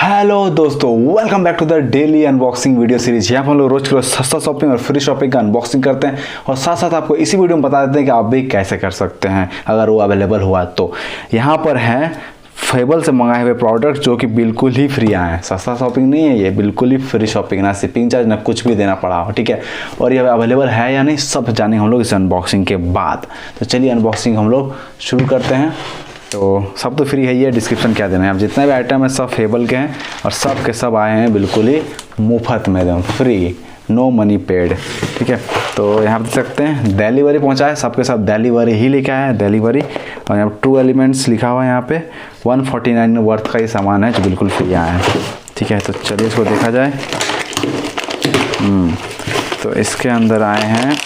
Hello दोस्तों, welcome back to the daily unboxing video series. यहाँ पर हम लोग रोज की रोज सस्ता शॉपिंग और फ्री शॉपिंग का अनबॉक्सिंग करते हैं और साथ साथ आपको इसी वीडियो में बता देते हैं कि आप भी कैसे कर सकते हैं अगर वो अवेलेबल हुआ तो। यहाँ पर हैं फेबल से मंगाए हुए प्रोडक्ट जो कि बिल्कुल ही फ्री आए हैं। सस्ता शॉपिंग नहीं है, ये बिल्कुल ही फ्री शॉपिंग, ना शिपिंग चार्ज ना कुछ भी देना पड़ा हो, ठीक है। और ये अवेलेबल है या नहीं सब जानेंगे हम लोग इस अनबॉक्सिंग के बाद। तो चलिए अनबॉक्सिंग हम लोग शुरू करते हैं। तो सब तो फ्री है, ये डिस्क्रिप्शन क्या देना है। अब जितने भी आइटम है सब फेबल के हैं और सब के सब आए हैं बिल्कुल ही मुफ्त में, एकदम फ्री, नो मनी पेड, ठीक है। तो यहाँ देख सकते हैं डिलीवरी पहुँचा है, सबके सब डिलीवरी ही लिखा है, डिलीवरी। और यहाँ पर 2 एलिमेंट्स लिखा हुआ है, यहाँ पे 149 वर्थ का ये सामान है जो बिल्कुल फ्री आया है, ठीक है। तो चलिए इसको देखा जाए। तो इसके अंदर आए हैं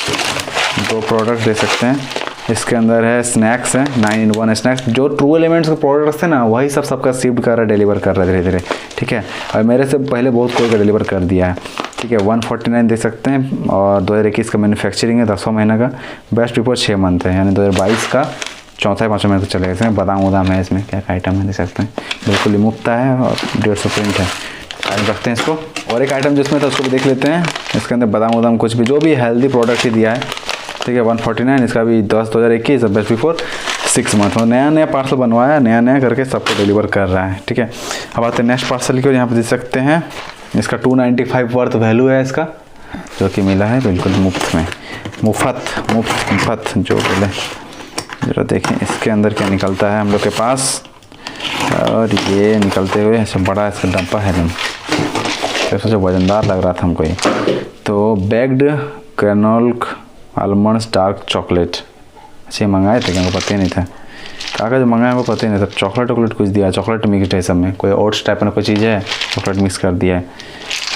2 प्रोडक्ट दे सकते हैं। इसके अंदर है स्नैक्स है, 9-in-1 स्नैक्स। जो ट्रू एलिमेंट्स के प्रोडक्ट्स थे ना वही सबका शिफ्ट कर रहा है, डिलीवर कर रहा है धीरे धीरे, ठीक है। और मेरे से पहले बहुत कोई का डिलीवर कर दिया है, ठीक है। 149 देख सकते हैं और 2021 का मैन्युफैक्चरिंग है, 10वां महीना का। बेस्ट बिफोर 6 मंथ है, यानी 2022 का 4-5 महीने तक चलेगा। इसमें बादाम उदाम है, इसमें क्या आइटम है देख सकते हैं, बिल्कुल मुफ्त है और 150 प्रिंट है। आइटम रखते हैं इसको। और एक आइटम जिसमें था उसको भी देख लेते हैं। इसके अंदर बादाम उदाम कुछ भी, जो भी हेल्दी प्रोडक्ट ही दिया है, ठीक है। 149, इसका भी 10/2021 बेस्ट बिफोर 6 मंथ। और नया पार्सल बनवाया, नया करके सबको डिलीवर कर रहा है, ठीक है। अब आते हैं नेक्स्ट पार्सल की ओर। यहाँ पे देख सकते हैं इसका 295 वर्थ वैल्यू है इसका, जो कि मिला है बिल्कुल मुफ्त में, मुफ्त जो बोले। जरा देखें इसके अंदर क्या निकलता है हम लोग के पास। और ये निकलते हुए ऐसा बड़ा इसका डब्बा है, जो वजनदार लग रहा था हमको ये। तो बेक्ड ग्रेनोल आलमंड्स डार्क चॉकलेट, अच्छे मंगाए थे, क्या पता ही नहीं था कागज मंगाए, वो पता ही नहीं था। चॉकलेट कुछ दिया है, चॉकलेट मिक्स है सब में, कोई ओट्स टाइप में कोई चीज़ है, चॉकलेट मिक्स कर दिया है।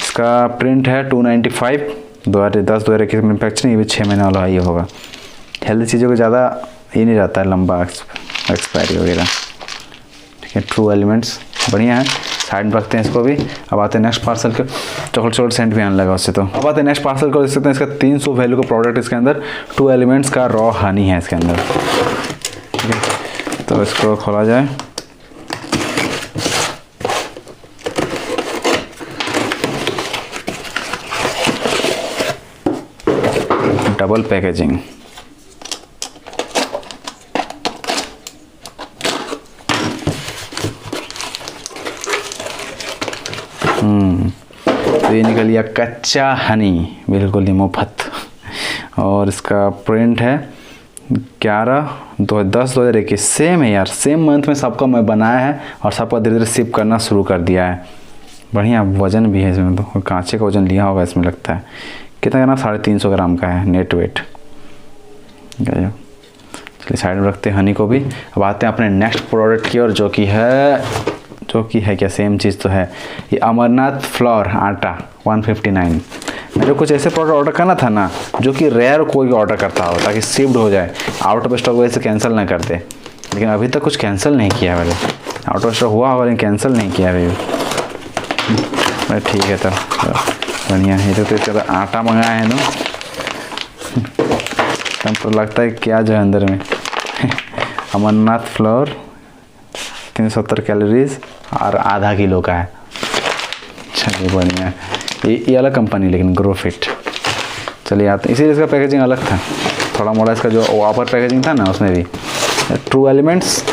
इसका प्रिंट है 295, 2010-2021 मैन्युफैक्चरिंग, ये भी 6 महीने वाला ये होगा। हेल्दी चीज़ों को ज़्यादा ये नहीं रहता है, लंबा एक्सपायरी वगैरह, ठीक है। ट्रू एलिमेंट्स बढ़िया है, साइड में रखते हैं इसको भी। अब आते हैं नेक्स्ट पार्सल के। चॉकलेट सेंट भी आने लगा उससे। तो अब आते हैं नेक्स्ट पार्सल को, देख सकते हैं इसका 300 वैल्यू का प्रोडक्ट। इसके अंदर 2 एलिमेंट्स का रॉ हनी है इसके अंदर, ठीक है। तो इसको खोला जाए। डबल पैकेजिंग, तो ये निकल गया कच्चा हनी, बिल्कुल ही मुफ्त। और इसका प्रिंट है 11/10/2021, सेम है यार, सेम मंथ में सबका मैं बनाया है और सबका धीरे धीरे शिप करना शुरू कर दिया है। बढ़िया वजन भी है इसमें, तो कांचे का वजन लिया होगा इसमें, लगता है कितना ग्राम, 350 ग्राम का है नेट वेट। चलिए साइड में रखते हैं हनी को भी। अब आते हैं अपने नेक्स्ट प्रोडक्ट की ओर, जो कि है क्या, सेम चीज़ तो है। ये अमरनाथ फ्लोर आटा 159। मेरे को कुछ ऐसे प्रोडक्ट ऑर्डर करना था ना जो कि रेयर कोई ऑर्डर करता हो, ताकि शिफ्ट हो जाए, आउट ऑफ स्टॉक वजह से कैंसिल ना करते। लेकिन अभी तक कुछ कैंसिल नहीं किया मैंने, आउट ऑफ स्टॉक हुआ होगा लेकिन कैंसिल नहीं किया अभी। ठीक है, तो बढ़िया है। तो इसका आटा मंगाया है ना, तो लगता है क्या जो है अंदर में अमरनाथ फ्लोर 370 कैलोरीज और आधा किलो का है। चलिए बढ़िया, ये अलग कंपनी, लेकिन ग्रो फिट। चलिए आते, इसीलिए इसका पैकेजिंग अलग था थोड़ा मोड़ा, इसका जो वापर पैकेजिंग था ना उसमें भी। ट्रू एलिमेंट्स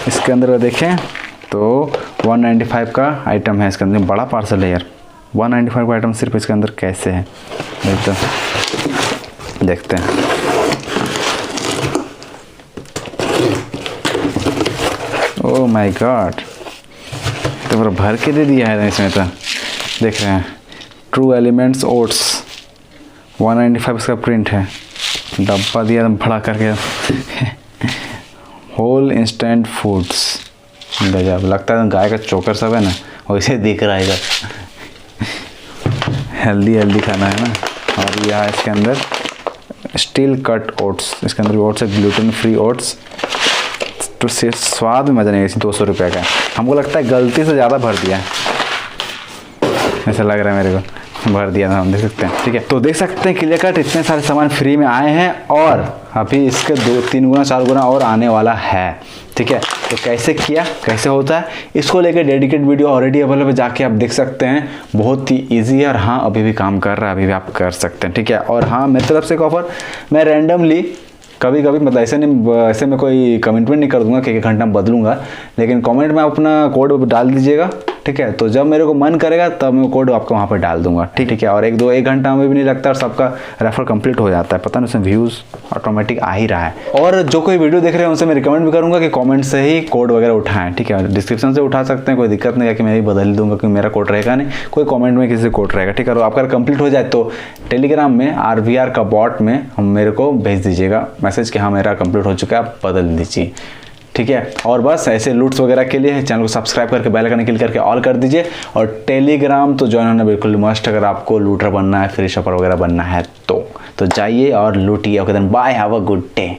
इसके अंदर देखें तो 195 का आइटम है इसके अंदर, बड़ा पार्सल है यार। 195 का आइटम सिर्फ इसके अंदर कैसे है देखते हैं। ओह माय गॉड, तो पूरा भर के दे दिया है इसमें। तो देख रहे हैं ट्रू एलिमेंट्स ओट्स 195 इसका प्रिंट है, डब्बा दिया एकदम बड़ा करके। होल इंस्टेंट फूड्स, गजब लगता है, गाय का चोकर सब है ना वैसे दिख रहा है इधर। हेल्दी खाना है ना। और यह इसके अंदर स्टील कट ओट्स, इसके अंदर ओट्स है, ग्लूटेन फ्री ओट्स। तो स्वाद में मज़ा नहीं है। 200 रुपये का, हमको लगता है गलती से ज़्यादा भर दिया, ऐसा लग रहा है मेरे को। भर दिया था हम, देख सकते हैं। ठीक है, तो देख सकते हैं क्लियर कट इतने सारे सामान फ्री में आए हैं और अभी इसके 2-3 गुना 4 गुना और आने वाला है। ठीक है, तो कैसे किया, कैसे होता है, इसको लेकर डेडिकेट वीडियो ऑलरेडी अवेलेबल, जाके आप देख सकते हैं। बहुत ही ईजी है और हाँ अभी भी काम कर रहा है, अभी भी आप कर सकते हैं। ठीक है, और हाँ मेरी तरफ से एक ऑफर, मैं रैंडमली कभी कभी मतलब ऐसे नहीं, ऐसे मैं कोई कमिटमेंट नहीं कर दूंगा कि 1 घंटा में बदलूंगा, लेकिन कमेंट में अपना कोड डाल दीजिएगा। ठीक है, तो जब मेरे को मन करेगा तब मैं कोड आपको वहाँ पर डाल दूंगा। ठीक है, और 1 घंटा में भी नहीं लगता और सबका रेफर कंप्लीट हो जाता है। पता नहीं उसमें व्यूज़ ऑटोमेटिक आ ही रहा है। और जो कोई वीडियो देख रहे हैं उनसे मैं रिकमेंड भी करूँगा कि कमेंट से ही कोड वगैरह उठाएं। ठीक है, डिस्क्रिप्शन से उठा सकते हैं, कोई दिक्कत नहीं है कि मैं ही बदल दूंगा क्योंकि मेरा कोड रहेगा नहीं, कोई कमेंट में किसी कोड रहेगा। ठीक है, और आपका कंप्लीट हो जाए तो टेलीग्राम में RvR का बॉट में हम मेरे को भेज दीजिएगा मैसेज कि हाँ मेरा कंप्लीट हो चुका है, आप बदल दीजिए। ठीक है, और बस ऐसे लूट्स वगैरह के लिए चैनल को सब्सक्राइब करके बेल आइकन क्लिक करके ऑल कर दीजिए। और टेलीग्राम तो ज्वाइन होना बिल्कुल मस्ट, अगर आपको लूटर बनना है, फ्री शॉपर वगैरह बनना है तो जाइए और लूटिए। Okay then bye, have a good day.